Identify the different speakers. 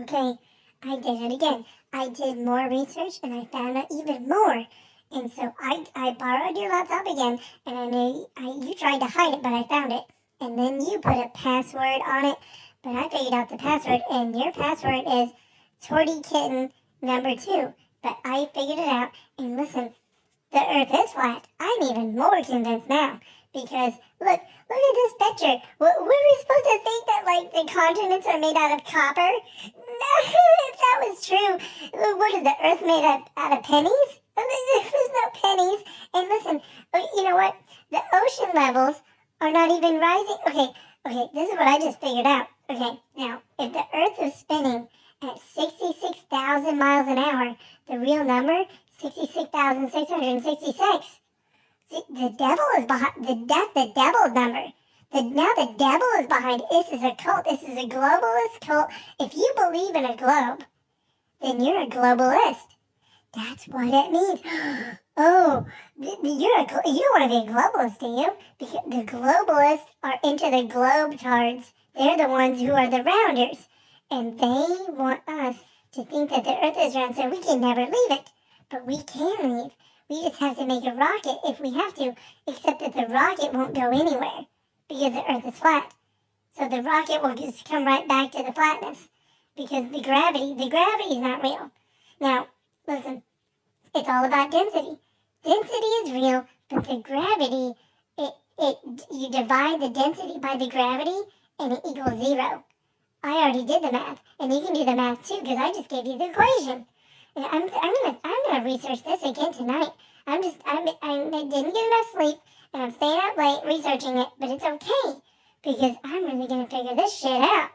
Speaker 1: Okay, I did it again. I did more research and I found out even more. And so I borrowed your laptop again, and I know you tried to hide it, but I found it. And then you put a password on it, but I figured out the password, and your password is Torty Kitten number 2. But I figured it out, and listen, the Earth is flat. I'm even more convinced now. Because look at this picture. Were we supposed to think that like the continents are made out of copper? No, if that was true, what is the Earth made out of pennies? There's no pennies. And listen, you know what? The ocean levels are not even rising. Okay, this is what I just figured out. Okay, now if the Earth is spinning at 66,000 miles an hour, the real number 66,666. See, the devil is behind the devil's number. Now the devil is behind it. This is a cult. This is a globalist cult. If you believe in a globe, then you're a globalist. That's what it means. Oh, you don't want to be a globalist, do you? Because the globalists are into the globetards. They're the ones who are the rounders. And they want us to think that the Earth is round so we can never leave it. But we can leave. We just have to make a rocket if we have to, except that the rocket won't go anywhere because the Earth is flat. So the rocket will just come right back to the flatness because the gravity is not real. Now, listen, it's all about density. Density is real, but the gravity, you divide the density by the gravity and it equals 0. I already did the math, and you can do the math too because I just gave you the equation. And I'm gonna research this again tonight. I didn't get enough sleep, and I'm staying up late researching it, but it's okay because I'm really gonna figure this shit out.